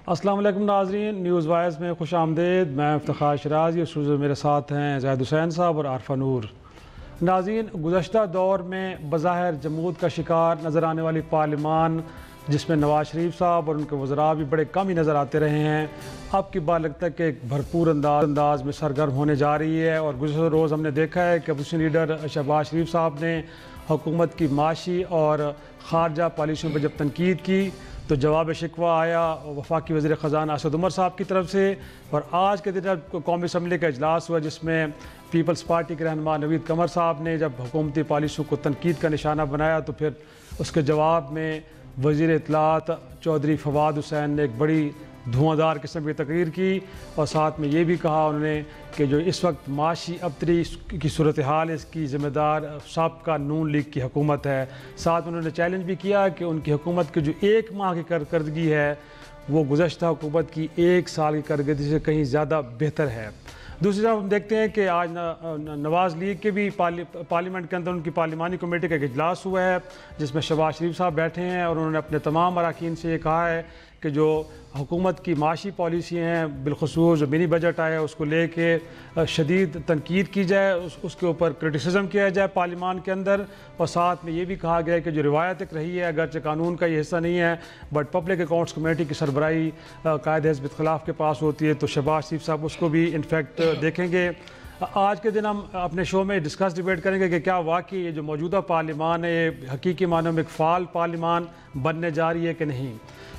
السلام علیکم ناظرین، نیوز وائز میں خوش آمدید۔ میں افتخار شرازی، اس روز میرے ساتھ ہیں زید حسین صاحب اور عارفہ نور۔ ناظرین، گزشتہ دور میں بظاہر جمود کا شکار نظر آنے والی پارلیمان، جس میں نواز شریف صاحب اور ان کے وزراء بھی بڑے کم ہی نظر آتے رہے ہیں، اب کی بار لگتا ہے کہ ایک بھرپور انداز میں سرگرم ہونے جا رہی ہے۔ اور گزشتہ روز ہم نے دیکھا ہے کہ اپوزیشن لیڈر شہباز شریف صاحب نے حکومت کی معاشی اور خارجہ پالیسیوں پر جب تنقید کی تو جواب شکوہ آیا وفاقی وزیر خزانہ اسد عمر صاحب کی طرف سے۔ اور آج کے دن قومی اسمبلی کا اجلاس ہوا، جس میں پیپلز پارٹی کے رہنما نوید قمر صاحب نے جب حکومتی پالیسیوں کو تنقید کا نشانہ بنایا تو پھر اس کے جواب میں وزیر اطلاعات چودھری فواد حسین نے ایک بڑی دھواں قسم کی تقریر کی، اور ساتھ میں یہ بھی کہا انہوں نے کہ جو اس وقت معاشی ابتری کی صورتحال ہے، اس کی ذمہ دار سابقہ نون لیگ کی حکومت ہے۔ ساتھ میں انہوں نے چیلنج بھی کیا کہ ان کی حکومت کی جو ایک ماہ کی کارکردگی ہے وہ گزشتہ حکومت کی ایک سال کی کارکردگی سے کہیں زیادہ بہتر ہے۔ دوسری طرف ہم دیکھتے ہیں کہ آج نواز لیگ کے بھی پارلیمنٹ کے اندر ان کی پارلیمانی کمیٹی کا ایک اجلاس ہوا ہے، جس میں شہباز شریف صاحب بیٹھے ہیں، اور انہوں نے اپنے تمام اراکین سے یہ کہا ہے کہ جو حکومت کی معاشی پالیسی ہیں، بالخصوص جو منی بجٹ آیا اس کو لے کے شدید تنقید کی جائے، اس کے اوپر کرٹیسزم کیا جائے پارلیمان کے اندر۔ اور ساتھ میں یہ بھی کہا گیا کہ جو روایت ایک رہی ہے، اگرچہ قانون کا یہ حصہ نہیں ہے، بٹ پبلک اکاؤنٹس کمیٹی کی سربراہی قائد حزب اختلاف کے پاس ہوتی ہے، تو شہباز شریف صاحب اس کو بھی انفیکٹ دیکھیں گے۔ آج کے دن ہم اپنے شو میں ڈبیٹ کریں گے کہ کیا واقعی یہ جو موجودہ پارلیمان ہے یہ حقیقی معنوں میں ایک فعال پارلیمان بننے جا رہی ہے کہ نہیں۔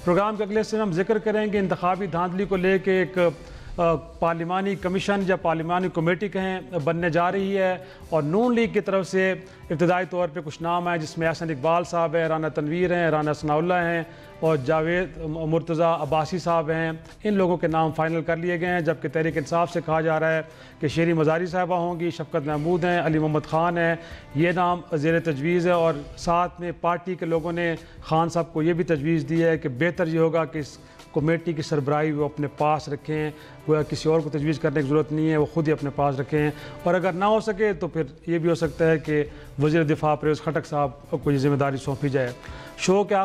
پروگرام کے اگلے سے ہم ذکر کریں گے انتخابی دھاندلی کو لے کے ایک پارلیمانی کمیشن یا پارلیمانی کمیٹی کہیں بننے جا رہی ہے، اور نون لیگ کی طرف سے ابتدائی طور پہ کچھ نام ہیں، جس میں احسن اقبال صاحب ہیں، رانا تنویر ہیں، رانا ثناء اللہ ہیں، اور جاوید مرتضیٰ عباسی صاحب ہیں۔ ان لوگوں کے نام فائنل کر لیے گئے ہیں، جبکہ تحریک انصاف سے کہا جا رہا ہے کہ شیری مزاری صاحبہ ہوں گی، شفقت محمود ہیں، علی محمد خان ہیں، یہ نام زیر تجویز ہے۔ اور ساتھ میں پارٹی کے لوگوں نے خان صاحب کو یہ بھی تجویز دی ہے کہ بہتر یہ ہوگا کہ اس کمیٹی کی سربراہی وہ اپنے پاس رکھیں، گویا کسی اور کو تجویز کرنے کی ضرورت نہیں ہے، وہ خود ہی اپنے پاس رکھیں، اور اگر نہ ہو سکے تو پھر یہ بھی ہو سکتا ہے کہ وزیر دفاع پرویز خٹک صاحب کو یہ ذمہ داری سونپی جائے۔ شو کے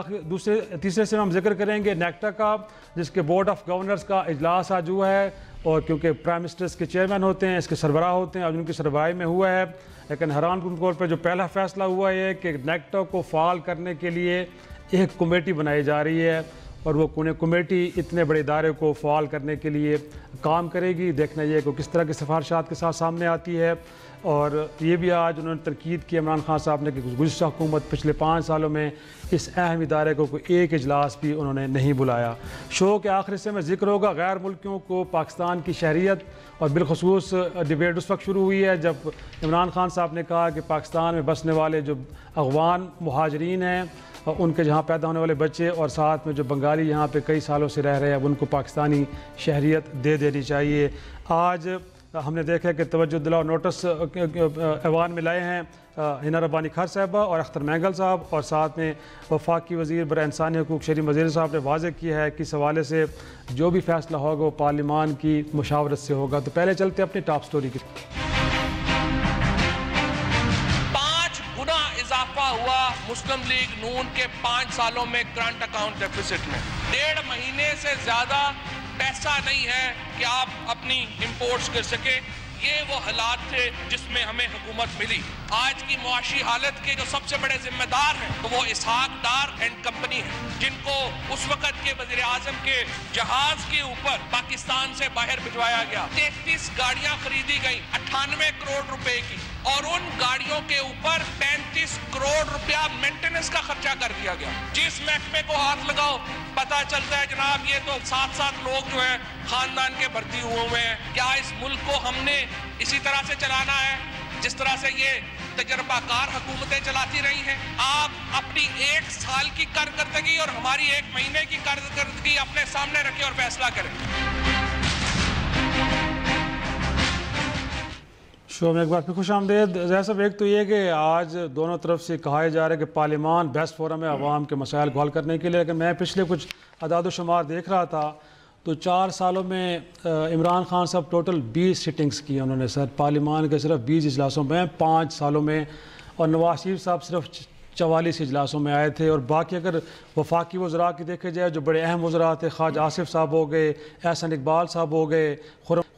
تیسرے سے ہم ذکر کریں گے نیکٹا کا، جس کے بورڈ آف گورنرز کا اجلاس آج ہوا ہے، اور کیونکہ پرائم منسٹرز کے چیئرمین ہوتے ہیں، اس کے سربراہ ہوتے ہیں، اور ان کی سربراہی میں ہوا ہے، لیکن حیران کن طور پر جو پہلا فیصلہ ہوا ہے کہ نیکٹا کو فعال کرنے کے لیے ایک کمیٹی بنائی جا رہی ہے، اور وہ کمیٹی اتنے بڑے ادارے کو فعال کرنے کے لیے کام کرے گی۔ دیکھنا یہ کہ کس طرح کی سفارشات کے ساتھ سامنے آتی ہے۔ اور یہ بھی آج انہوں نے تنقید کی عمران خان صاحب نے کہ گزشتہ حکومت پچھلے 5 سالوں میں اس اہم ادارے کو کوئی ایک اجلاس بھی انہوں نے نہیں بلایا۔ شو کے آخر سے میں ذکر ہوگا غیر ملکیوں کو پاکستان کی شہریت، اور بالخصوص ڈیبیٹ اس وقت شروع ہوئی ہے جب عمران خان صاحب نے کہا کہ پاکستان میں بسنے والے جو افغان مہاجرین ہیں، ان کے جہاں پیدا ہونے والے بچے، اور ساتھ میں جو بنگالی یہاں پہ کئی سالوں سے رہ رہے ہیں، اب ان کو پاکستانی شہریت دے دینی چاہیے۔ آج ہم نے دیکھا کہ توجہ دلاؤ نوٹس ایوان میں لائے ہیں ہنا ربانی کھر صاحبہ اور اختر مینگل صاحب، اور ساتھ میں وفاقی وزیر برائے انسانی حقوق شیری وزیر صاحب نے واضح کیا ہے کہ اس حوالے سے جو بھی فیصلہ ہوگا وہ پارلیمان کی مشاورت سے ہوگا۔ تو پہلے چلتے اپنی ٹاپ سٹوری کی۔ 5 گنا اضافہ ہوا مسلم لیگ نون کے 5 سالوں میں کرنٹ اکاؤنٹ ڈیفیسٹ میں۔ 1.5 مہینے سے زیادہ پیسہ نہیں ہے کہ آپ اپنی امپورٹس کر سکیں۔ یہ وہ حالات تھے جس میں ہمیں حکومت ملی۔ آج کی معاشی حالت کے جو سب سے بڑے ذمہ دار ہیں تو وہ اسحاق ڈار اینڈ کمپنی ہیں، جن کو اس وقت کے وزیر اعظم کے جہاز کے اوپر پاکستان سے باہر بھجوایا گیا۔ 33 گاڑیاں خریدی گئیں 98 کروڑ روپے کی، اور ان گاڑیوں کے اوپر 35 کروڑ روپیہ مینٹیننس کا خرچہ کر دیا گیا۔ جس محکمے کو ہاتھ لگاؤ پتہ چلتا ہے جناب یہ تو 7 لوگ جو ہیں خاندان کے بھرتی ہوئے ہیں۔ کیا اس ملک کو ہم نے اسی طرح سے چلانا ہے جس طرح سے یہ تجربہ کار حکومتیں چلاتی رہی ہیں؟ آپ اپنی 1 سال کی کارکردگی اور ہماری 1 مہینے کی کارکردگی اپنے سامنے رکھیں اور فیصلہ کریں۔ شو میں ایک بار پھر خوش آمدید۔ زہر صاحب، ایک تو یہ کہ آج دونوں طرف سے کہا جا رہا ہے کہ پارلیمان بیسٹ فورم ہے عوام کے مسائل کو حل کرنے کے لیے، لیکن میں پچھلے کچھ اعداد و شمار دیکھ رہا تھا تو 4 سالوں میں عمران خان صاحب ٹوٹل 20 سٹنگز کی انہوں نے سر، پارلیمان کے صرف 20 اجلاسوں میں 5 سالوں میں، اور نواز شریف صاحب صرف 44 اجلاسوں میں آئے تھے. اور باقی اگر وفاقی وزراء کی دیکھے جائے جو بڑے اہم وزراء تھے، خواجہ آصف صاحب ہو گئے، احسن اقبال صاحب ہو گئے،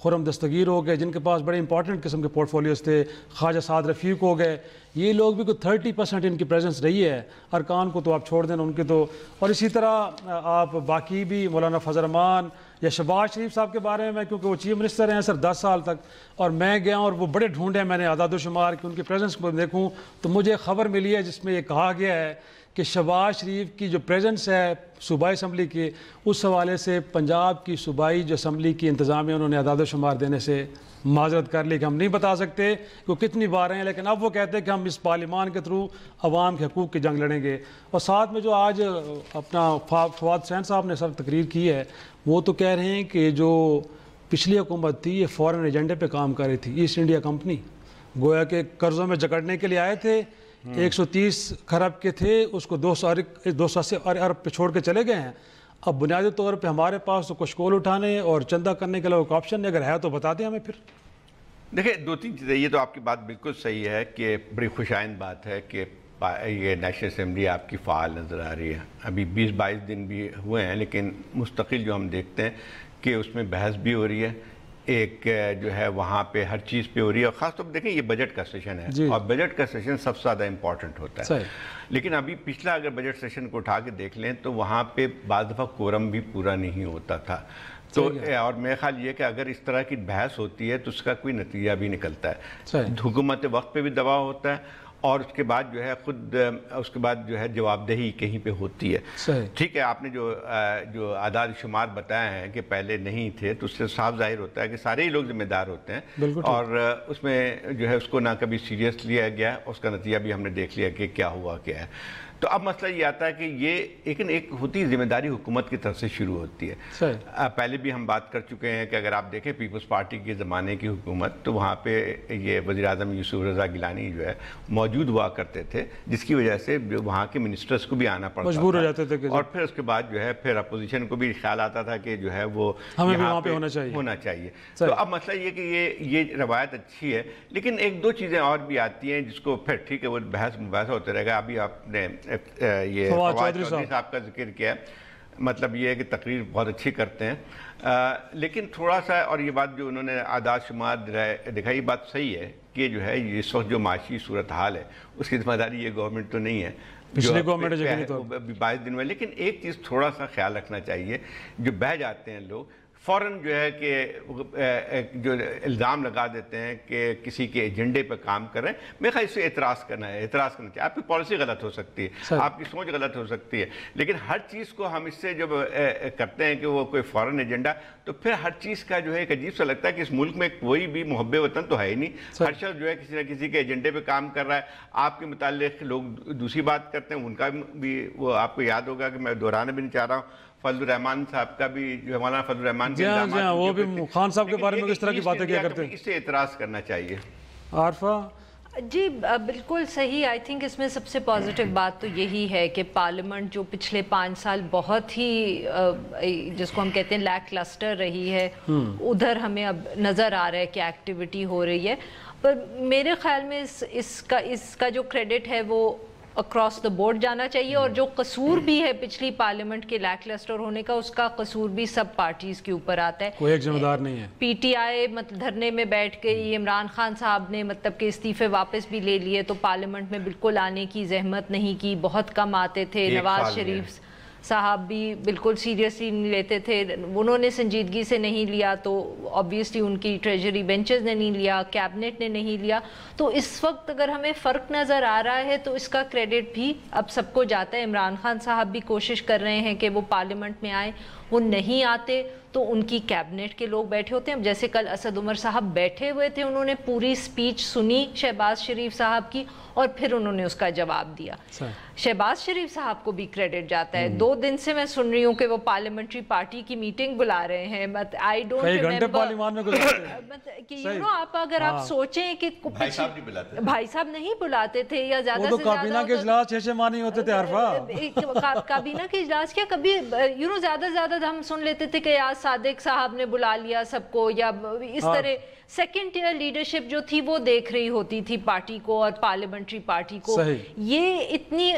خرم دستگیر ہو گئے، جن کے پاس بڑے امپورٹنٹ قسم کے پورٹ فولیوز تھے، خواجہ سعد رفیق ہو گئے، یہ لوگ بھی کوئی 30% ان کی پریزنس رہی ہے. ارکان کو تو آپ چھوڑ دیں ان کے تو. اور اسی طرح آپ باقی بھی مولانا فضل الرحمان یا شہباز شریف صاحب کے بارے میں، کیونکہ وہ چیف منسٹر ہیں سر 10 سال تک، اور میں گیا اور وہ بڑے ڈھونڈے میں نے اعداد و شمار کہ ان کی پریزنس کو دیکھوں تو مجھے خبر ملی ہے جس میں یہ کہا گیا ہے کہ شہباز شریف کی جو پریزنس ہے صوبائی اسمبلی کی، اس حوالے سے پنجاب کی صوبائی جو اسمبلی کی انتظامیہ انہوں نے اعداد و شمار دینے سے معذرت کر لی کہ ہم نہیں بتا سکتے کہ وہ کتنی بار ہیں، لیکن اب وہ کہتے ہیں کہ ہم اس پارلیمان کے تھرو عوام کے حقوق کی جنگ لڑیں گے. اور ساتھ میں جو آج اپنا فواد حسین صاحب نے سر تقریر کی ہے، وہ تو کہہ رہے ہیں کہ جو پچھلی حکومت تھی یہ فورن ایجنڈے پہ کام کر رہی تھی، ایسٹ انڈیا کمپنی، گویا کہ قرضوں میں جکڑنے کے لیے آئے تھے، 130 کھرب کے تھے، اس کو 280 ارب پہ چھوڑ کے چلے گئے ہیں. اب بنیادی طور پہ ہمارے پاس تو کشکول اٹھانے اور چندہ کرنے کے علاوہ کوئی آپشن نہیں، اگر ہے تو بتا دیں ہمیں. پھر دیکھیں 2-3 چیزیں، یہ تو آپ کی بات بالکل صحیح ہے کہ بڑی خوشائند بات ہے کہ یہ نیشنل اسمبلی آپ کی فعال نظر آ رہی ہے. ابھی 20-22 دن بھی ہوئے ہیں، لیکن مستقل جو ہم دیکھتے ہیں کہ اس میں بحث بھی ہو رہی ہے، ایک جو ہے وہاں پہ ہر چیز پہ ہو رہی ہے. اور خاص طور پہ دیکھیں یہ بجٹ کا سیشن ہے، اور بجٹ کا سیشن سب سے زیادہ امپورٹنٹ ہوتا ہے. لیکن ابھی پچھلا اگر بجٹ سیشن کو اٹھا کے دیکھ لیں تو وہاں پہ بعض دفعہ کورم بھی پورا نہیں ہوتا تھا. تو اور میرا خیال یہ کہ اگر اس طرح کی بحث ہوتی ہے تو اس کا کوئی نتیجہ بھی نکلتا ہے. حکومت وقت پہ بھی دباؤ ہوتا ہے، اور اس کے بعد جو ہے خود اس کے بعد جو ہے جواب دہی کہیں پہ ہوتی ہے. ٹھیک ہے، آپ نے جو اعداد شمار بتایا ہیں کہ پہلے نہیں تھے، تو اس سے صاف ظاہر ہوتا ہے کہ سارے ہی لوگ ذمہ دار ہوتے ہیں، اور اس میں جو ہے اس کو نہ کبھی سیریس لیا گیا، اس کا نتیجہ بھی ہم نے دیکھ لیا کہ کیا ہوا کیا ہے. تو اب مسئلہ یہ آتا ہے کہ یہ ایک ہوتی ذمہ داری حکومت کی طرف سے شروع ہوتی ہے. پہلے بھی ہم بات کر چکے ہیں کہ اگر آپ دیکھیں پیپلز پارٹی کے زمانے کی حکومت، تو وہاں پہ یہ وزیر اعظم یوسف رضا گیلانی جو ہے موجود ہوا کرتے تھے، جس کی وجہ سے وہاں کے منسٹرز کو بھی آنا پڑتا تھا، مجبور ہو جاتے تھے. اور پھر اس کے بعد جو ہے پھر اپوزیشن کو بھی خیال آتا تھا کہ جو ہے وہ یہاں پہ ہونا چاہیے. تو اب مسئلہ یہ کہ یہ روایت اچھی ہے، لیکن 1-2 چیزیں اور بھی آتی ہیں جس کو پھر ٹھیک ہے وہ بحث مباحثہ ہوتا رہے گا. ابھی آپ نے یہ فواد چودھری صاحب کا ذکر کیا، مطلب یہ ہے کہ تقریر بہت اچھی کرتے ہیں، لیکن تھوڑا سا، اور یہ بات جو انہوں نے اعداد شمار دکھائی، یہ بات صحیح ہے کہ جو ہے اس وقت جو معاشی صورتحال ہے اس کی ذمہ داری یہ گورنمنٹ تو نہیں ہے، پچھلی گورنمنٹ 22 دن میں. لیکن ایک چیز تھوڑا سا خیال رکھنا چاہیے، جو بہہ جاتے ہیں لوگ فوراً جو ہے کہ جو الزام لگا دیتے ہیں کہ کسی کے ایجنڈے پہ کام کر رہے ہیں، میرے خیال اس سے اعتراض کرنا چاہیے. آپ کی پالیسی غلط ہو سکتی ہے، آپ کی سوچ غلط ہو سکتی ہے، لیکن ہر چیز کو ہم اس سے جب کرتے ہیں کہ وہ کوئی فورن ایجنڈا، تو پھر ہر چیز کا جو ہے ایک عجیب سا لگتا ہے کہ اس ملک میں کوئی بھی محب وطن تو ہے ہی نہیں. ہر شخص جو ہے کسی نہ کسی کے ایجنڈے پہ کام کر رہا ہے. آپ کے متعلق لوگ دوسری بات کرتے ہیں، ان کا بھی وہ آپ کو یاد ہوگا کہ میں دہرانا بھی نہیں چاہ رہا ہوں، فضل الرحمان صاحب کا بھی جو مولانا فضل الرحمان کے وہ بھی خان صاحب کے بارے میں کس طرح کی باتیں کیا کرتے ہیں، اس سے اعتراض کرنا چاہیے. عارفہ جی بالکل صحیح. آئی تھنک اس میں سب سے پازیٹیو بات تو یہی ہے کہ پارلیمنٹ جو پچھلے 5 سال بہت ہی جس کو ہم کہتے ہیں لیک لسٹر رہی ہے، ادھر ہمیں اب نظر آ رہا ہے کہ ایکٹیویٹی ہو رہی ہے. پر میرے خیال میں اس کا جو کریڈٹ ہے وہ اکراس دا بورڈ جانا چاہیے، اور جو قصور بھی ہے پچھلی پارلیمنٹ کے لیک لسٹر ہونے کا، اس کا قصور بھی سب پارٹیز کے اوپر آتا ہے. کوئی ایک ذمہ دار نہیں ہے. پی ٹی آئی مطلب دھرنے میں بیٹھ کے عمران خان صاحب نے مطلب کہ استعفے واپس بھی لے لیے، تو پارلیمنٹ میں بالکل آنے کی زحمت نہیں کی، بہت کم آتے تھے. نواز شریف صاحب بھی بالکل سیریسلی نہیں لیتے تھے، انہوں نے سنجیدگی سے نہیں لیا، تو آبویسلی ان کی ٹریجری بینچز نے نہیں لیا، کیبنٹ نے نہیں لیا. تو اس وقت اگر ہمیں فرق نظر آ رہا ہے تو اس کا کریڈٹ بھی اب سب کو جاتا ہے. عمران خان صاحب بھی کوشش کر رہے ہیں کہ وہ پارلیمنٹ میں آئیں، وہ نہیں آتے تو ان کی کیبنٹ کے لوگ بیٹھے ہوتے ہیں. جیسے کل اسد عمر صاحب بیٹھے ہوئے تھے، انہوں نے پوری سپیچ سنی شہباز شریف صاحب کی، اور پھر انہوں نے اس کا جواب دیا. شہباز شریف صاحب کو بھی کریڈٹ جاتا ہے. 2 دن سے میں سن رہی ہوں کہ وہ پارلیمنٹری پارٹی کی میٹنگ بلا رہے ہیں. آئی ڈونٹ ریمبر کہ آپ اگر آپ سوچیں کہ بھائی صاحب نہیں بلاتے تھے، یا زیادہ سے زیادہ کابینہ کے اجلاس 6 ماہ نہیں ہوتے تھے. عارفہ کابینہ کے اجلاس کیا، کبھی زیادہ سے زیادہ ہم سن لیتے تھے کہ یاز صادق صاحب نے بلا لیا سب کو، یا اس طرح سیکنڈ ٹیئر لیڈرشپ جو تھی وہ دیکھ رہی ہوتی تھی پارٹی کو اور پارلیمنٹری پارٹی کو. یہ اتنی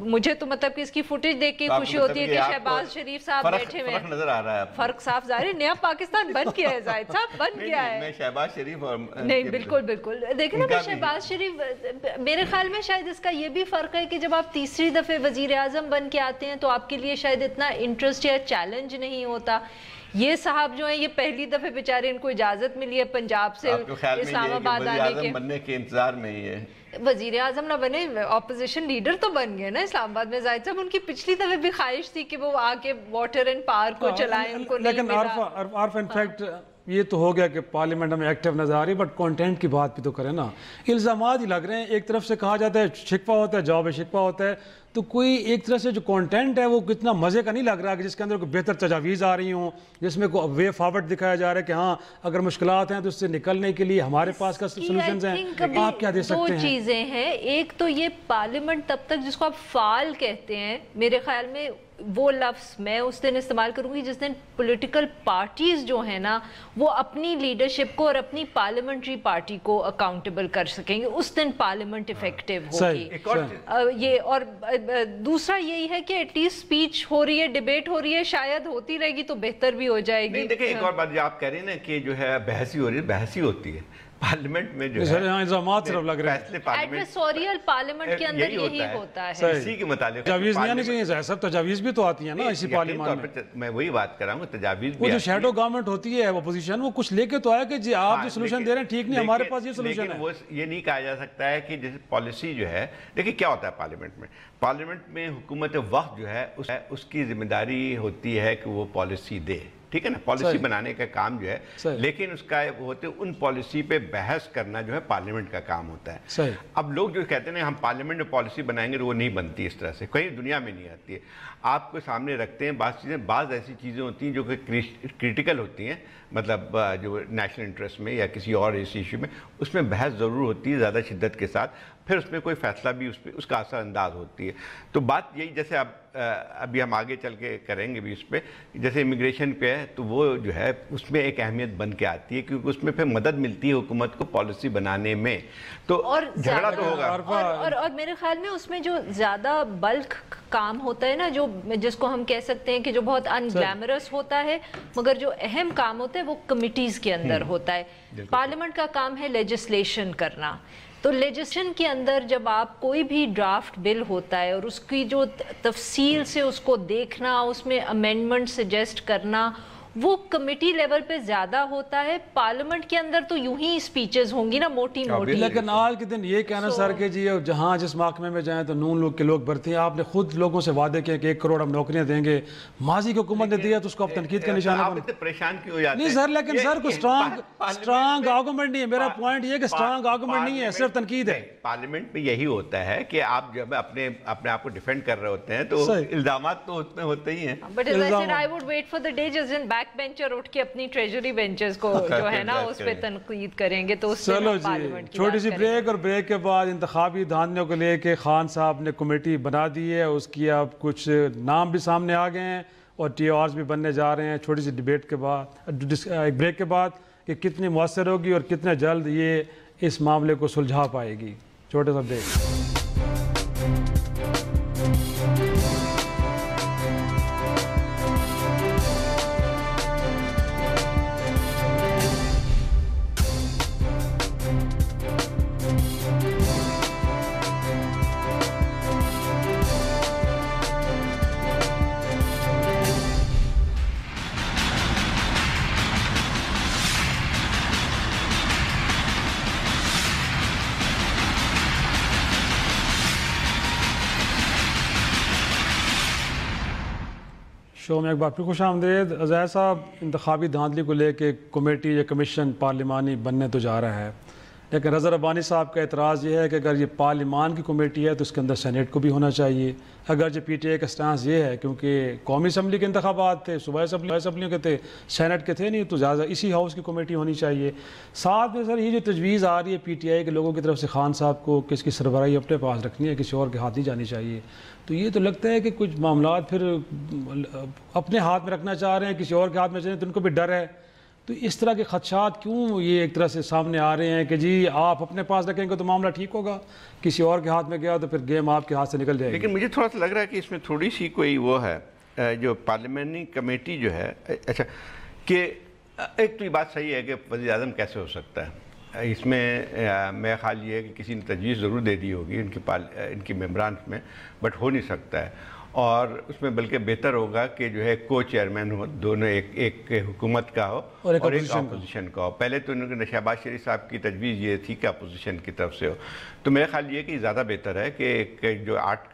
مجھے تو مطلب کہ اس کی فوٹیج دیکھ کے خوشی ہوتی ہے کہ شہباز شریف صاحب بیٹھے ہوئے ہیں. نظر آ رہا ہے فرق صاف ظاہر ہے. نیا پاکستان بن گیا ہے زاہد صاحب، بن گیا ہے. میں شہباز شریف اور نہیں بالکل بالکل دیکھیں نا شہباز شریف، میرے خیال میں شاید اس کا یہ بھی فرق ہے کہ جب آپ تیسری دفعہ وزیر اعظم بن کے آتے ہیں تو آپ کے لیے شاید اتنا انٹرسٹ یا چیلنج نہیں ہوتا. یہ صاحب جو ہیں یہ پہلی دفعہ بیچارے ان کو اجازت ملی ہے پنجاب سے اسلام آباد آنے کے. بننے کے انتظار میں ہی ہے. وزیر اعظم نہ بنے، اپوزیشن لیڈر تو بن گئے نا اسلام آباد میں. زاہد صاحب ان کی پچھلی دفعہ بھی خواہش تھی کہ وہ آ کے واٹر اینڈ پاور کو چلائیں، ان کو نہیں ملا. لیکن عارفہ انفیکٹ یہ تو ہو گیا کہ پارلیمنٹ ہمیں ایکٹیو نظر آ رہی ہے، بٹ کانٹینٹ کی بات بھی تو کریں نا. الزامات ہی لگ رہے ہیں، ایک طرف سے کہا جاتا ہے شکوہ ہوتا ہے، جواب شکوہ ہوتا ہے، تو کوئی ایک طرح سے جو کانٹینٹ ہے وہ کتنا مزے کا نہیں لگ رہا کہ جس کے اندر کوئی بہتر تجاویز آ رہی ہوں، جس میں کوئی وے فارورڈ دکھایا جا رہا ہے کہ ہاں اگر مشکلات ہیں تو اس سے نکلنے کے لیے ہمارے پاس کا سولوشنز ہیں. آپ کیا دے سکتے ہیں؟ دو چیزیں ہیں. ایک تو یہ پارلیمنٹ تب تک جس کو آپ فعال کہتے ہیں، میرے خیال میں وہ لفظ میں اس دن استعمال کروں گی جس دن پولیٹیکل پارٹیز جو ہیں نا وہ اپنی لیڈرشپ کو اور اپنی پارلیمنٹری پارٹی کو اکاؤنٹیبل کر سکیں گے، اس دن پارلیمنٹ افیکٹو ہوگی. یہ اور دوسرا یہی ہے کہ ایٹ لیسٹ اسپیچ ہو رہی ہے، ڈیبیٹ ہو رہی ہے، شاید ہوتی رہے گی تو بہتر بھی ہو جائے گی. دیکھیں ایک اور بات جو آپ کہہ رہے ہیں نا کہ جو ہے بحثی ہو رہی ہے، بحثی ہوتی ہے پارلیمنٹ میں جو ہے الزامات صرف لگ رہے ہیں. ایڈویسوریل پارلیمنٹ کے اندر یہی ہوتا ہے. اسی کے متعلق تجاویز نہیں آنی چاہیے سب، تجاویز بھی تو آتی ہیں نا اسی پارلیمنٹ میں. میں وہی بات کر رہا ہوں، تجاویز بھی وہ جو شیڈو گورنمنٹ ہوتی ہے اپوزیشن، وہ کچھ لے کے تو آیا کہ جی آپ جو سولوشن دے رہے ہیں ٹھیک نہیں، ہمارے پاس یہ سولوشن ہے. وہ یہ نہیں کہا جا سکتا ہے کہ جیسے پالیسی جو ہے، دیکھیں کیا ہوتا ہے پارلیمنٹ میں حکومت وقت جو ہے اس کی ذمہ داری ہوتی ہے کہ وہ پالیسی دے، ٹھیک ہے نا، پالیسی بنانے کا کام جو ہے، لیکن اس کا ہوتے ان پالیسی پہ بحث کرنا جو ہے پارلیمنٹ کا کام ہوتا ہے. اب لوگ جو کہتے ہیں ہم پارلیمنٹ میں پالیسی بنائیں گے، وہ نہیں بنتی اس طرح سے، کہیں دنیا میں نہیں آتی ہے. آپ کو سامنے رکھتے ہیں بعض ایسی چیزیں ہوتی ہیں جو کہ کریٹیکل ہوتی ہیں، مطلب جو نیشنل انٹرسٹ میں یا کسی اور ایسی ایشو میں، اس میں بحث ضرور ہوتی ہے زیادہ شدت کے ساتھ، پھر اس میں کوئی فیصلہ بھی اس کا اثر انداز ہوتی ہے. تو بات یہی، جیسے ابھی ہم آگے چل کے کریں گے بھی اس پہ، جیسے امیگریشن پہ ہے تو وہ جو ہے اس میں ایک اہمیت بن کے آتی ہے کیونکہ اس میں پھر مدد ملتی ہے حکومت کو پالیسی بنانے میں. تو جھگڑا تو ہوگا اور میرے خیال میں اس میں جو زیادہ بلک کام ہوتا ہے نا، جو جس کو ہم کہہ سکتے ہیں کہ جو بہت ان گلیمرس ہوتا ہے مگر جو اہم کام ہوتا ہے وہ کمیٹیز کے اندر ہوتا ہے. پارلیمنٹ کا کام ہے لیجسلیشن کرنا. تو لیجسلیشن کے اندر جب آپ کوئی بھی ڈرافٹ بل ہوتا ہے اور اس کی جو تفصیل سے اس کو دیکھنا، اس میں امینڈمنٹ سجیسٹ کرنا، وہ کمیٹی لیول پہ زیادہ ہوتا ہے. پارلیمنٹ کے اندر تو یوں ہی سپیچز ہوں گی نا موٹی موٹی. لیکن آج کے دن یہ کہنا سر کہ جی جہاں جس محکمے میں جائیں تو نون لوگ کے لوگ بھرتے ہیں. آپ نے خود لوگوں سے وعدے کیا کہ 1 کروڑ ہم نوکریاں دیں گے، ماضی کی حکومت نے دیا تو اس کو آپ تنقید کا نشانہ آپ اتنے پریشان کیوں جاتے ہیں؟ نہیں سر، لیکن سر کوئی اسٹرانگ آرگومنٹ نہیں ہے. میرا پوائنٹ یہ کہ اسٹرانگ آرگومنٹ نہیں ہے، صرف تنقید ہے. پارلیمنٹ میں یہی ہوتا ہے کہ آپ جب اپنے آپ کو ڈیفینڈ کر رہے ہوتے ہیں تو الزامات تو اس میں ہوتے ہی ہیں. But I would wait for the day جس دن بیک بینچر اٹھ کے اپنی ٹریجری بینچز کو جو ہے نا اس پہ تنقید کریں گے تو اس سے پارلیمنٹ کی چھوٹی سی بریک، اور بریک کے بعد انتخابی دھاندلیوں کو لے کے خان صاحب نے کمیٹی بنا دی ہے، اس کی اب کچھ نام بھی سامنے آ گئے ہیں اور ٹی آرز بھی بننے جا رہے ہیں. چھوٹی سی ڈیبیٹ کے بعد، ایک بریک کے بعد، کہ کتنی مؤثر ہوگی اور کتنے جلد یہ اس معاملے کو سلجھا پائے گی. چھوٹے سا بریک. شو میں ایک بار پھر خوش آمدید. عزیز صاحب، انتخابی دھاندلی کو لے کے کمیٹی یا کمیشن پارلیمانی بننے تو جا رہا ہے، لیکن رضا ربانی صاحب کا اعتراض یہ ہے کہ اگر یہ پارلیمان کی کمیٹی ہے تو اس کے اندر سینیٹ کو بھی ہونا چاہیے. اگر جو پی ٹی آئی کا سٹانس یہ ہے کیونکہ قومی اسمبلی کے انتخابات تھے, صوبائی اسمبلیوں کے تھے, سینیٹ کے تھے نہیں, تو زیادہ اسی ہاؤس کی کمیٹی ہونی چاہیے. ساتھ میں سر یہ جو تجویز آ رہی ہے پی ٹی آئی کے لوگوں کی طرف سے خان صاحب کو کہ اس کی سربراہی اپنے پاس رکھنی ہے, کسی اور کے ہاتھ نہیں جانی چاہیے, تو یہ تو لگتا ہے کہ کچھ معاملات پھر اپنے ہاتھ میں رکھنا چاہ رہے ہیں, کسی اور کے ہاتھ میں چاہیں تو ان کو بھی ڈر ہے. تو اس طرح کے خدشات کیوں یہ ایک طرح سے سامنے آ رہے ہیں کہ جی آپ اپنے پاس رکھیں گے تو معاملہ ٹھیک ہوگا, کسی اور کے ہاتھ میں گیا تو پھر گیم آپ کے ہاتھ سے نکل جائے گی. لیکن مجھے تھوڑا سا لگ رہا ہے کہ اس میں تھوڑی سی کوئی وہ ہے جو پارلیمنٹری کمیٹی جو ہے, اچھا کہ ایک تو یہ بات صحیح ہے کہ وزیر اعظم کیسے ہو سکتا ہے, اس میں میرا خیال یہ ہے کہ کسی نے تجویز ضرور دے دی ہوگی ان کی ممبران میں, بٹ ہو نہیں سکتا ہے. اور اس میں بلکہ بہتر ہوگا کہ جو ہے کو چیئرمین ہو, دونوں ایک حکومت کا ہو اور ایک اپوزیشن کا ہو. پہلے تو انہوں نے شہباز شریف صاحب کی تجویز یہ تھی کہ اپوزیشن کی طرف سے ہو, تو میرا خیال یہ کہ زیادہ بہتر ہے کہ ایک جو 8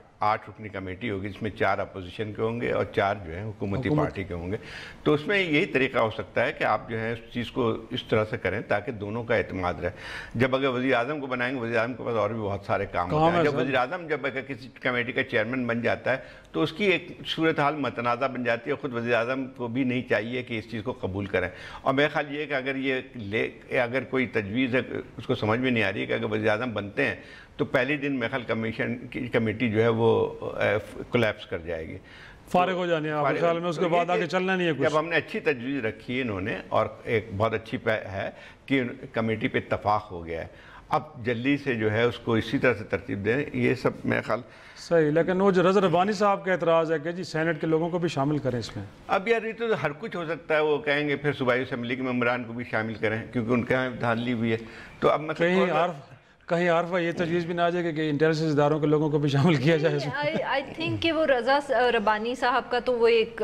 رکنی کمیٹی ہوگی جس میں 4 اپوزیشن کے ہوں گے اور 4 جو ہیں حکومتی پارٹی کے ہوں گے, تو اس میں یہی طریقہ ہو سکتا ہے کہ آپ جو ہے اس چیز کو اس طرح سے کریں تاکہ دونوں کا اعتماد رہے. جب اگر وزیر اعظم کو بنائیں گے, وزیر اعظم کے پاس اور بھی بہت سارے کام ہوتے ہیں. جب وزیر اعظم جب اگر کسی کمیٹی کا چیئرمین بن جاتا ہے تو اس کی ایک صورتحال متنازع بن جاتی ہے, خود وزیر اعظم کو بھی نہیں چاہیے کہ اس چیز کو قبول کریں. اور میرا خیال یہ ہے کہ اگر کوئی تجویز ہے اس کو سمجھ میں نہیں آ رہی ہے کہ اگر وزیر اعظم بنتے ہیں تو پہلے دن میرا خیال کمیشن کی کمیٹی جو ہے وہ کولیپس کر جائے گی, فارغ ہو جانے آپ کے خیال میں, اس کے بعد آگے چلنا نہیں ہے کچھ. جب ہم نے اچھی تجویز رکھی ہے انہوں نے اور ایک بہت اچھی ہے کہ کمیٹی پہ اتفاق ہو گیا ہے, اب جلدی سے جو ہے اس کو اسی طرح سے ترتیب دیں, یہ سب میرا خیال صحیح. لیکن وہ جو رضا ربانی صاحب کا اعتراض ہے کہ جی سینٹ کے لوگوں کو بھی شامل کریں اس میں, اب یار یہ تو ہر کچھ ہو سکتا ہے. وہ کہیں گے پھر صوبائی اسمبلی کے ممبران کو بھی شامل کریں کیونکہ ان کے یہاں دھاندلی ہوئی ہے, تو اب مطلب کہیں عارفہ یہ تجویز بھی نہ آ جائے کہ انٹیلیجنس اداروں کے لوگوں کو بھی شامل کیا جائے. آئی تھنک کہ وہ رضا ربانی صاحب کا تو وہ ایک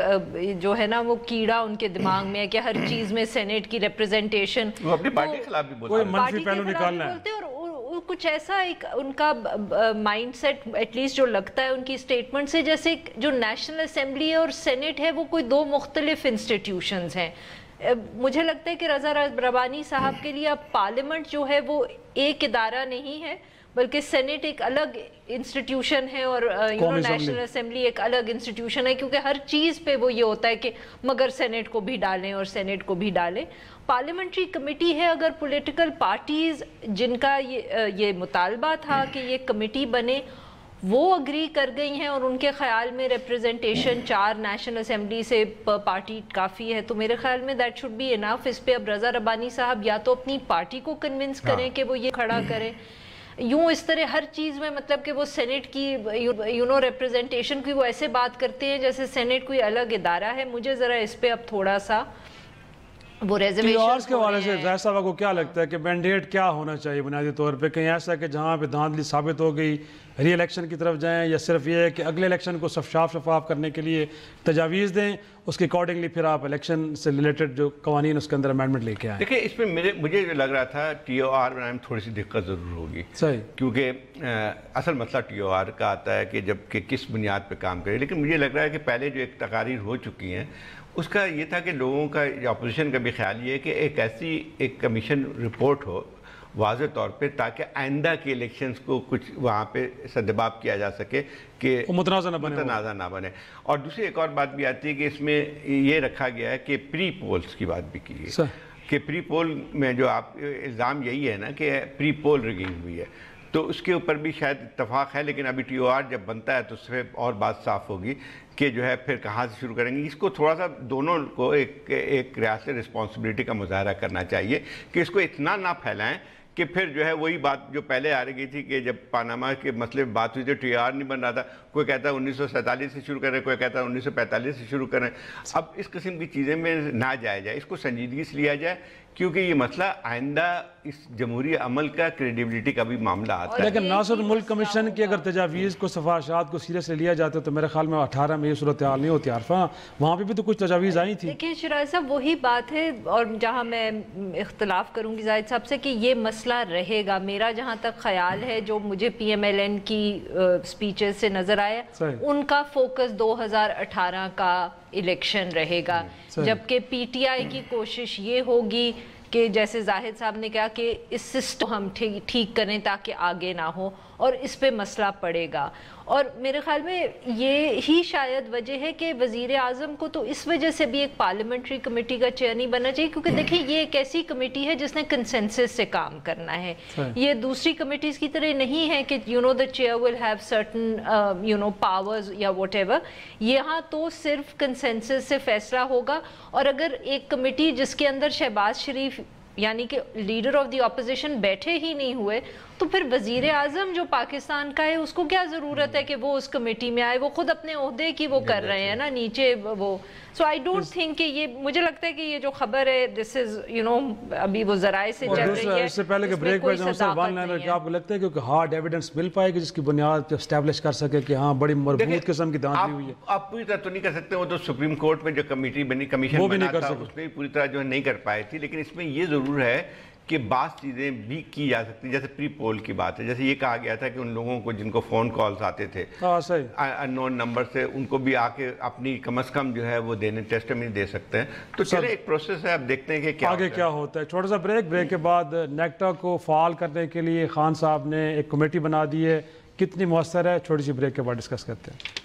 جو ہے نا وہ کیڑا ان کے دماغ میں ہے کہ ہر چیز میں سینیٹ کی ریپریزنٹیشن, وہ اپنی پارٹی کے خلاف بھی کوئی منفی پہلو نکالنا ہے, اور کچھ ایسا ایک ان کا مائنڈ سیٹ ایٹ لیسٹ جو لگتا ہے ان کی اسٹیٹمنٹ سے, جیسے جو نیشنل اسمبلی اور سینیٹ ہے وہ کوئی 2 مختلف انسٹیٹیوشنز ہیں. مجھے لگتا ہے کہ رضا ربانی صاحب کے لیے اب پارلیمنٹ جو ہے وہ ایک ادارہ نہیں ہے بلکہ سینیٹ ایک الگ انسٹیٹیوشن ہے اور نیشنل اسمبلی ایک الگ انسٹیٹیوشن ہے, کیونکہ ہر چیز پہ وہ یہ ہوتا ہے کہ مگر سینیٹ کو بھی ڈالیں اور سینیٹ کو بھی ڈالیں. پارلیمنٹری کمیٹی ہے, اگر پولیٹیکل پارٹیز جن کا یہ مطالبہ تھا کہ یہ کمیٹی بنے وہ اگری کر گئی ہیں اور ان کے خیال میں ریپریزنٹیشن 4 نیشنل اسمبلی سے پر پارٹی کافی ہے, تو میرے خیال میں دیٹ شوڈ بی انف. اس پہ اب رضا ربانی صاحب یا تو اپنی پارٹی کو کنونس کریں کہ وہ یہ کھڑا کریں, یوں اس طرح ہر چیز میں مطلب کہ وہ سینیٹ کی ریپریزنٹیشن کی وہ ایسے بات کرتے ہیں جیسے سینیٹ کوئی الگ ادارہ ہے. مجھے ذرا اس پہ اب تھوڑا سا وہ ریزرویشن کے حوالے سے زاہد صاحب کو کیا لگتا ہے کہ مینڈیٹ کیا ہونا چاہیے بنیادی طور پہ, کہیں ایسا کہ جہاں پہ دھاندلی ثابت ہو گئی ری الیکشن کی طرف جائیں, یا صرف یہ ہے کہ اگلے الیکشن کو شفاف کرنے کے لیے تجاویز دیں, اس کے اکارڈنگلی پھر آپ الیکشن سے ریلیٹڈ جو قوانین اس کے اندر امینڈمنٹ لے کے آئیں. دیکھیں اس میں مجھے جو لگ رہا تھا ٹی او آر بنانے میں تھوڑی سی دقت ضرور ہوگی, صحیح, کیونکہ اصل مسئلہ ٹی او آر کا آتا ہے کہ جب کہ کس بنیاد پہ کام کرے. لیکن مجھے لگ رہا ہے کہ پہلے جو ایک تقاریر ہو چکی ہیں اس کا یہ تھا کہ لوگوں کا اپوزیشن کا بھی خیال یہ ہے کہ ایک ایسی ایک کمیشن رپورٹ ہو واضح طور پہ تاکہ آئندہ کے الیکشنز کو کچھ وہاں پہ سدباب کیا جا سکے کہ متنازع نہ بنے. اور دوسری ایک اور بات بھی آتی ہے کہ اس میں یہ رکھا گیا ہے کہ پری پولز کی بات بھی کی ہے کہ پری پول میں جو آپ الزام یہی ہے نا کہ پری پول ریگنگ ہوئی ہے, تو اس کے اوپر بھی شاید اتفاق ہے. لیکن ابھی ٹی او آر جب بنتا ہے تو اس سے اور بات صاف ہوگی کہ جو ہے پھر کہاں سے شروع کریں گے. اس کو تھوڑا سا دونوں کو ایک ریاستی رسپانسبلٹی کا مظاہرہ کرنا چاہیے کہ اس کو اتنا نہ پھیلائیں کہ پھر جو ہے وہی بات جو پہلے آ رہی تھی کہ جب پاناما کے مسئلے میں بات ہوئی تھی ٹی آر نہیں بن رہا تھا, کوئی کہتا ہے 1947 سے شروع کریں, کوئی کہتا ہے 1945 سے شروع کریں. اب اس قسم کی چیزیں میں نہ جایا جائے, اس کو سنجیدگی سے لیا جائے کیونکہ یہ مسئلہ آئندہ اس جمہوری عمل کا کریڈیبلٹی کا بھی معاملہ آتا ہے. لیکن ناصر ملک کمیشن کی اگر تجاویز کو سفارشات کو سیریس لے لیا جاتا تو میرے خیال میں 18 میں یہ صورتحال نہیں ہوتی عارفہ, وہاں پہ بھی تو کچھ تجاویز آئی تھی. دیکھیں شیراز صاحب وہی بات ہے, اور جہاں میں اختلاف کروں گی زاہد صاحب سے کہ یہ مسئلہ رہے گا. میرا جہاں تک خیال ہے جو مجھے پی ایم ایل این کی سپیچز سے نظر آیا ان کا فوکس 2018 کا الیکشن رہے گا, جبکہ پی ٹی آئی کی کوشش یہ ہوگی کہ جیسے زاہد صاحب نے کہا کہ اس سسٹم ہم ٹھیک کریں تاکہ آگے نہ ہو، اور اس پہ مسئلہ پڑے گا. اور میرے خیال میں یہ ہی شاید وجہ ہے کہ وزیر اعظم کو تو اس وجہ سے بھی ایک پارلیمنٹری کمیٹی کا چیئر نہیں بننا چاہیے، کیونکہ دیکھیں یہ ایک ایسی کمیٹی ہے جس نے کنسنسس سے کام کرنا ہے. یہ دوسری کمیٹیز کی طرح نہیں ہے کہ the chair will have certain powers یا whatever. یہاں تو صرف کنسنسس سے فیصلہ ہوگا. اور اگر ایک کمیٹی جس کے اندر شہباز شریف یعنی کہ لیڈر آف دی اپوزیشن بیٹھے ہی نہیں ہوئے، تو پھر وزیر اعظم جو پاکستان کا ہے اس کو کیا ضرورت ہے کہ وہ اس کمیٹی میں آئے؟ وہ خود اپنے عہدے کی وہ کر رہے ہیں نا نیچے وہ. سو آئی ڈونٹ تھنک کہ یہ، مجھے لگتا ہے کہ یہ جو خبر ہے دس از ابھی وہ ذرائع سے چل رہی ہے. اس سے پہلے کہ بریک پہ جاؤں سر، ون لائنر کیا آپ کو لگتا ہے کہ ہارڈ ایویڈنس مل پائے گی جس کی بنیاد پہ اسٹیبلش کر سکے کہ ہاں بڑی مربوط قسم کی دھاندلی ہوئی ہے؟ آپ پوری طرح تو نہیں کر سکتے، وہ تو سپریم کورٹ میں جو کمیٹی بنی، کمیشن بنا تھا، اس میں پوری طرح جو ہے نہیں کر پائے تھی. لیکن اس میں یہ ضرور ہے کہ بعض چیزیں بھی کی جا سکتی، جیسے پری پول کی بات ہے. جیسے یہ کہا گیا تھا کہ ان لوگوں کو جن کو فون کالز آتے تھے ان نون نمبر سے، ان کو بھی آ کے اپنی کم از کم جو ہے وہ دینے ٹیسٹمنی دے سکتے ہیں. تو چلے ایک پروسیس ہے، اب دیکھتے ہیں کہ آگے کیا ہوتا ہے. چھوٹا سا بریک کے بعد نیکٹا کو فعال کرنے کے لیے خان صاحب نے ایک کمیٹی بنا دی ہے، کتنی مؤثر ہے؟ چھوٹی سی بریک کے بعد ڈسکس کرتے ہیں.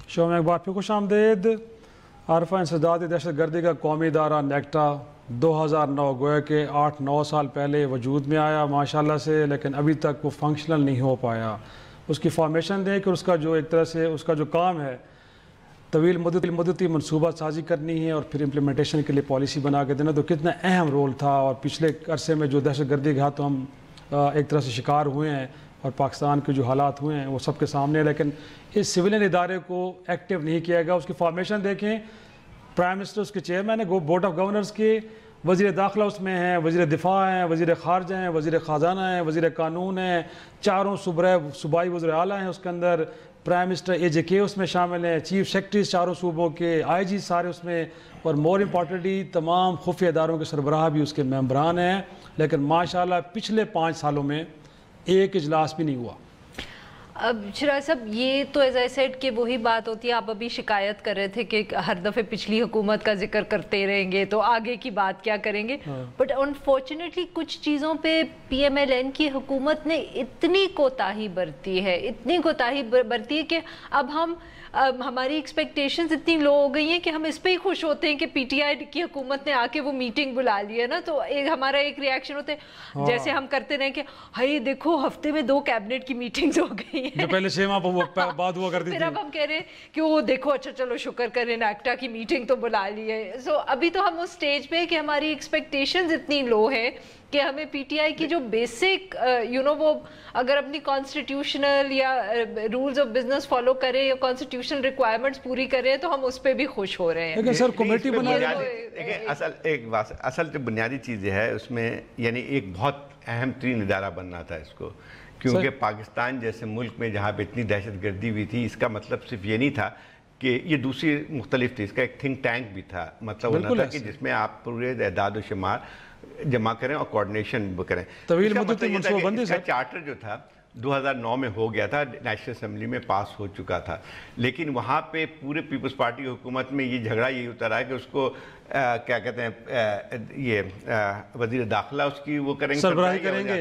شو میں ایک بار پھر خوش آمدید. عارفہ انسداد دہشت گردی کا قومی ادارہ نیکٹا 2009 گویا کہ 8-9 سال پہلے وجود میں آیا ماشاءاللہ سے، لیکن ابھی تک وہ فنکشنل نہیں ہو پایا. اس کی فارمیشن دیں کہ اس کا جو ایک طرح سے اس کا جو کام ہے طویل مدتی منصوبہ سازی کرنی ہے اور پھر امپلیمنٹیشن کے لیے پالیسی بنا کے دینا، تو کتنا اہم رول تھا. اور پچھلے عرصے میں جو دہشت گردی کے ہاتھوں ہم ایک طرح سے شکار ہوئے ہیں اور پاکستان کے جو حالات ہوئے ہیں وہ سب کے سامنے، لیکن اس سویلین ادارے کو ایکٹیو نہیں کیا گیا. اس کی فارمیشن دیکھیں، پرائم منسٹر اس کے چیئرمین ہیں، بورڈ آف گورنرز کے، وزیر داخلہ اس میں ہیں، وزیر دفاع ہیں، وزیر خارجہ ہیں، وزیر خزانہ ہیں، وزیر قانون ہیں، چاروں صوبائی وزیر اعلیٰ ہیں اس کے اندر، پرائم منسٹر AJK اس میں شامل ہیں، چیف سیکرٹریز چاروں صوبوں کے، IG سارے اس میں، اور مور امپورٹنٹلی تمام خفیہ اداروں کے سربراہ بھی اس کے ممبران ہیں. لیکن ماشاءاللہ پچھلے 5 سالوں میں ایک اجلاس بھی نہیں ہوا. اب شراز صاحب یہ تو ایز آئی سیڈ کہ وہی بات ہوتی ہے، آپ ابھی شکایت کر رہے تھے کہ ہر دفعہ پچھلی حکومت کا ذکر کرتے رہیں گے تو آگے کی بات کیا کریں گے. بٹ انفارچونیٹلی کچھ چیزوں پہ PMLN کی حکومت نے اتنی کوتاہی برتی ہے کہ اب ہماری ایکسپیکٹیشنز اتنی لو ہو گئی ہیں کہ ہم اس پہ ہی خوش ہوتے ہیں کہ PTI کی حکومت نے آ کے وہ میٹنگ بلا لی ہے نا، تو ہمارا ایک ریاکشن ہوتا ہے جیسے ہم کرتے رہیں کہ ہائی دیکھو ہفتے میں 2 کیبنٹ کی میٹنگز ہو گئی ہیں جو پہلے 6 ماہ بعد ہوا کرتی تھی. پھر اب ہم کہہ رہے ہیں کہ وہ دیکھو اچھا چلو شکر کریں نیکٹا کی میٹنگ تو بلا لی ہے. سو ابھی تو ہم اس سٹیج پہ کہ ہماری ایکسپیکٹیشنز اتنی لو ہے کہ ہمیں PTI کی جو بیسک وہ اگر اپنی کانسٹیٹیوشنل یا رولز آف بزنس فالو کرے یا کانسٹیٹیوشنل ریکوائرمنٹس پوری کرے تو ہم اس پہ بھی خوش ہو رہے ہیں. لیکن سر کمیٹی اصل جو بنیادی چیز ہے اس میں یعنی ایک بہت اہم ترین ادارہ بننا تھا اس کو، کیونکہ پاکستان جیسے ملک میں جہاں پہ اتنی دہشت گردی ہوئی تھی، اس کا مطلب صرف یہ نہیں تھا کہ یہ دوسری مختلف تھی، اس کا ایک تھنک ٹینک بھی تھا. مطلب ہونا تھا کہ جس میں آپ پورے اعداد و شمار جمع کریں اور کوارڈینیشن کریں. طویل مدتی منصوبہ بندی کا چارٹر جو تھا 2009 میں ہو گیا تھا، نیشنل اسمبلی میں پاس ہو چکا تھا، لیکن وہاں پہ پورے پیپلز پارٹی کی حکومت میں یہ جھگڑا یہی ہوتا رہا کہ اس کو کیا کہتے ہیں یہ وزیر داخلہ اس کی وہ کریں گے، سربراہی کریں گے.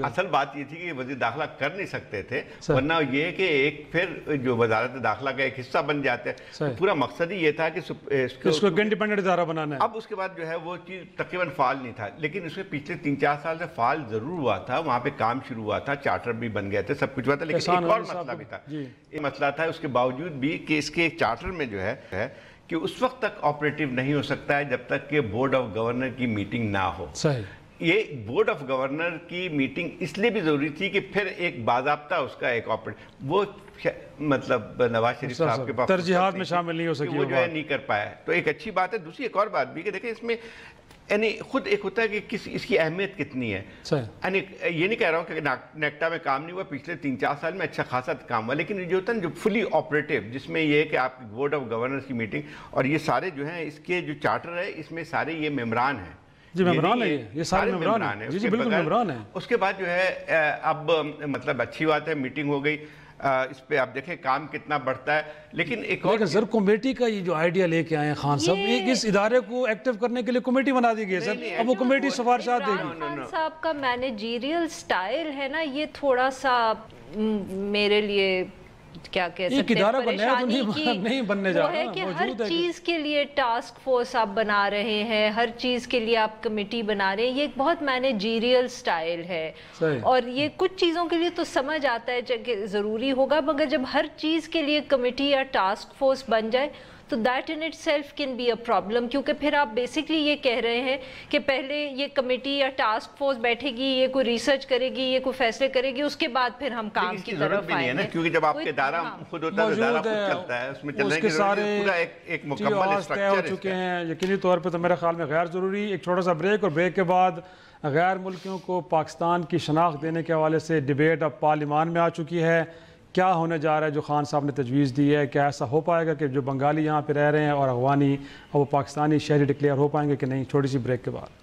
اصل بات یہ تھی کہ وزیر داخلہ کر نہیں سکتے تھے، ورنہ یہ کہ ایک پھر جو وزارت داخلہ کا ایک حصہ بن جاتے ہیں. پورا مقصد ہی یہ تھا کہ اس کو انڈیپینڈنٹ ادارہ بنانا ہے. اب اس کے بعد جو ہے وہ چیز تقریباً فعال نہیں تھا، لیکن اس میں پچھلے 3-4 سال سے فعال ضرور ہوا تھا. وہاں پہ کام شروع ہوا تھا، چارٹر بھی بن گئے تھے، سب کچھ ہوا تھا، لیکن ایک اور مسئلہ بھی تھا. یہ مسئلہ تھا اس کے باوجود بھی کہ اس کے چارٹر میں جو ہے کہ اس وقت تک آپریٹیو نہیں ہو سکتا ہے جب تک کہ بورڈ آف گورنر کی میٹنگ نہ ہو. صحیح. یہ بورڈ آف گورنر کی میٹنگ اس لیے بھی ضروری تھی کہ پھر ایک باضابطہ اس کا ایک وہ مطلب نواز شریف صاحب کے پاس ترجیحات میں شامل نہیں ہو سکی، وہ جو ہے نہیں کر پایا، تو ایک اچھی بات ہے۔ دوسری ایک اور بات بھی کہ دیکھیں اس میں یعنی خود ایک ہوتا ہے کہ اس کی اہمیت کتنی ہے، یعنی یہ نہیں کہہ رہا ہوں کہ نیکٹا میں کام نہیں ہوا، پچھلے 3-4 سال میں اچھا خاصا کام ہوا، لیکن جو ہوتا ہے نا جو فلی آپریٹیو، جس میں یہ ہے کہ آپ بورڈ آف گورنرز کی میٹنگ اور یہ سارے جو ہیں اس کے جو چارٹر ہے اس میں سارے یہ ممبران ہیں، جی ممبران ہیں، یہ سارے ممبران ہیں، جی بالکل ممبران ہیں۔ اس کے بعد جو ہے اب مطلب اچھی بات ہے میٹنگ ہو گئی، اس پہ آپ دیکھیں کام کتنا بڑھتا ہے، لیکن ایک اور سر کمیٹی کا یہ جو آئیڈیا لے کے آئے ہیں خان صاحب، ایک اس ادارے کو ایکٹیو کرنے کے لیے کمیٹی بنا دی گئی ہے سر، اب وہ کمیٹی سفارشات دے گی۔ خان صاحب کا مینیجیریل سٹائل ہے نا، یہ تھوڑا سا میرے لیے کیا کہہ سکتے ہیں پریشانی کی وہ ہے کہ ہر چیز کے لیے ٹاسک فورس آپ بنا رہے ہیں، ہر چیز کے لیے آپ کمیٹی بنا رہے ہیں، یہ ایک بہت مینیجیریل سٹائل ہے، اور یہ کچھ چیزوں کے لیے تو سمجھ آتا ہے کہ ضروری ہوگا، مگر جب ہر چیز کے لیے کمیٹی یا ٹاسک فورس بن جائے تو that in itself can be a problem, کیونکہ پھر آپ بیسکلی یہ کہہ رہے ہیں کہ پہلے یہ کمیٹی یا ٹاسک فورس بیٹھے گی، یہ کوئی ریسرچ کرے گی، یہ کوئی فیصلے کرے گی، اس کے بعد پھر ہم کام کی طرف آئیں گے، کیونکہ جب آپ کے ادارہ خود ہوتا ہے، ادارہ خود چلتا ہے، اس میں چلنے کی پورا ایک مکمل اسٹرکچر ہو چکے ہیں، یقینی طور پہ تو میرے خیال میں غیر ضروری۔ ایک چھوٹا سا بریک، اور بریک کے بعد غیر ملکیوں کو پاکستان کی شناخت دینے کے حوالے سے ڈیبیٹ اب پارلیمان میں آ چکی ہے، کیا ہونے جا رہا ہے جو خان صاحب نے تجویز دی ہے، کیا ایسا ہو پائے گا کہ جو بنگالی یہاں پہ رہ رہے ہیں اور افغانی وہ پاکستانی شہری ڈکلیئر ہو پائیں گے کہ نہیں؟ چھوٹی سی بریک کے بعد۔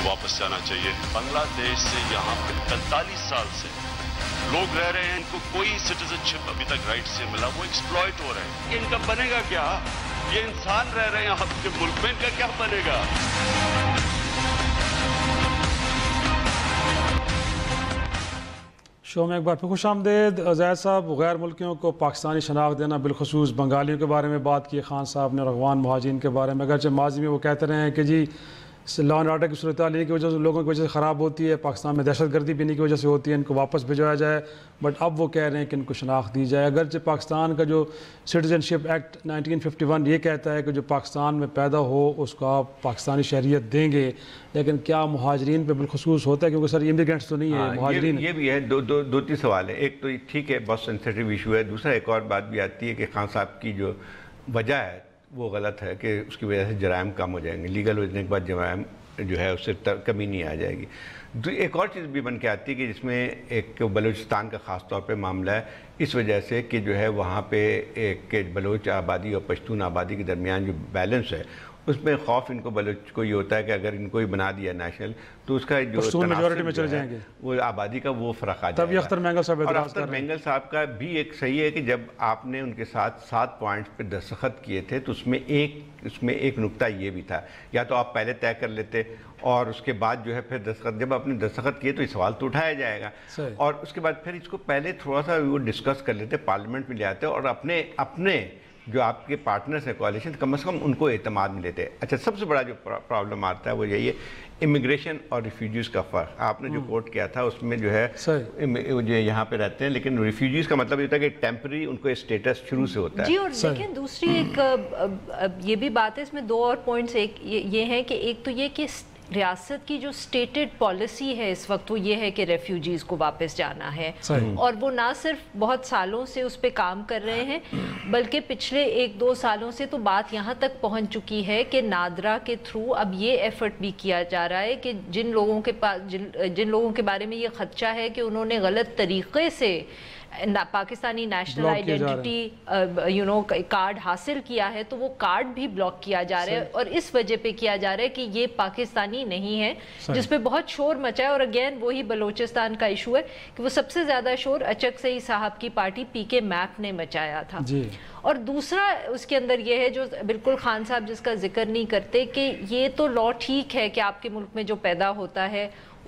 واپس جانا چاہیے۔ بنگلہ دیش سے یہاں پہ 45 سال سے لوگ رہ رہے ہیں، ان کو کوئی سٹیزن شپ ابھی تک رائٹ سے ملا، وہ ایکسپلائٹ ہو رہے ہیں۔ ان کا بنے گا کیا؟ یہ انسان رہ رہے ہیں آپ کے ملک میں، ان کا کیا بنے گا؟ شو میں ایک بار پھر خوش آمدید۔ زید صاحب، غیر ملکیوں کو پاکستانی شناخت دینا، بالخصوص بنگالیوں کے بارے میں بات کی خان صاحب نے، اور افغان مہاجرین کے بارے میں، اگرچہ ماضی میں وہ کہتے رہے ہیں کہ جی لا اینڈ آرڈر کی صورتحال کی وجہ سے لوگوں کی وجہ سے خراب ہوتی ہے، پاکستان میں دہشت گردی بھی انہیں کی وجہ سے ہوتی ہے، ان کو واپس بھیجوایا جائے، بٹ اب وہ کہہ رہے ہیں کہ ان کو شناخت دی جائے۔ اگرچہ پاکستان کا جو سٹیزن شپ ایکٹ 1951 یہ کہتا ہے کہ جو پاکستان میں پیدا ہو اس کو آپ پاکستانی شہریت دیں گے، لیکن کیا مہاجرین پہ بالخصوص ہوتا ہے؟ کیونکہ سر امیگرینٹس تو نہیں ہے، مہاجرین یہ بھی ہے۔ دو تین سوال ہے، ایک تو ٹھیک ہے بہت سینسیٹیو ایشو ہے، دوسرا ایک اور بات بھی آتی ہے کہ خان صاحب کی جو وجہ ہے وہ غلط ہے کہ اس کی وجہ سے جرائم کم ہو جائیں گے، لیگل ہونے کے بعد جرائم جو ہے اس سے کمی نہیں آ جائے گی۔ ایک اور چیز بھی بن کے آتی ہے کہ جس میں ایک بلوچستان کا خاص طور پہ معاملہ ہے، اس وجہ سے کہ جو ہے وہاں پہ ایک بلوچ آبادی اور پشتون آبادی کے درمیان جو بیلنس ہے اس میں خوف ان کو بلوچ کو یہ ہوتا ہے کہ اگر ان کو ہی بنا دیا نیشنل تو اس کا جو میجورٹی میں چلے جائیں گے، وہ آبادی کا وہ فرق آ جائے تب یہ اختر مینگل صاحب اور اختر مینگل صاحب کا بھی ایک صحیح ہے کہ جب آپ نے ان کے ساتھ 7 پوائنٹس پہ دستخط کیے تھے تو اس میں ایک نقطہ یہ بھی تھا، یا تو آپ پہلے طے کر لیتے اور اس کے بعد جو ہے پھر دستخط، جب آپ نے دستخط کیے تو یہ سوال تو اٹھایا جائے گا، اور اس کے بعد پھر اس کو پہلے تھوڑا سا وہ ڈسکس کر لیتے، پارلیمنٹ میں لے آتے اور اپنے جو آپ کے پارٹنرز ہیں کوalition، کم از کم ان کو اعتماد میں لیتے۔ اچھا، سب سے بڑا جو پرابلم آتا ہے وہ یہی ہے امیگریشن اور ریفیوجیز کا فرق۔ آپ نے جو کوٹ کیا تھا اس میں جو ہے جو یہاں پہ رہتے ہیں، لیکن ریفیوجیز کا مطلب یہ ہوتا ہے کہ ٹیمپرری ان کو اسٹیٹس شروع سے ہوتا ہے۔ جی، اور لیکن دوسری ایک یہ بھی بات ہے، اس میں 2 اور پوائنٹس یہ ہیں کہ ایک تو یہ کہ ریاست کی جو سٹیٹڈ پالیسی ہے اس وقت وہ یہ ہے کہ ریفیوجیز کو واپس جانا ہے، اور وہ نہ صرف بہت سالوں سے اس پہ کام کر رہے ہیں بلکہ پچھلے 1-2 سالوں سے تو بات یہاں تک پہنچ چکی ہے کہ نادرا کے تھرو اب یہ ایفرٹ بھی کیا جا رہا ہے کہ جن لوگوں کے بارے میں یہ خدشہ ہے کہ انہوں نے غلط طریقے سے پاکستانی نیشنل آئیڈینٹی کارڈ حاصل کیا ہے تو وہ کارڈ بھی بلاک کیا جا رہا ہے، اور اس وجہ پہ کیا جا رہا ہے کہ یہ پاکستانی نہیں ہے، جس پہ بہت شور مچا ہے۔ اور اگین وہی بلوچستان کا ایشو ہے کہ وہ سب سے زیادہ شور اچک سعید صاحب کی پارٹی پی کے میپ نے مچایا تھا۔ اور دوسرا اس کے اندر یہ ہے جو بالکل خان صاحب جس کا ذکر نہیں کرتے کہ یہ تو لا ٹھیک ہے کہ آپ کے ملک میں جو پیدا ہوتا ہے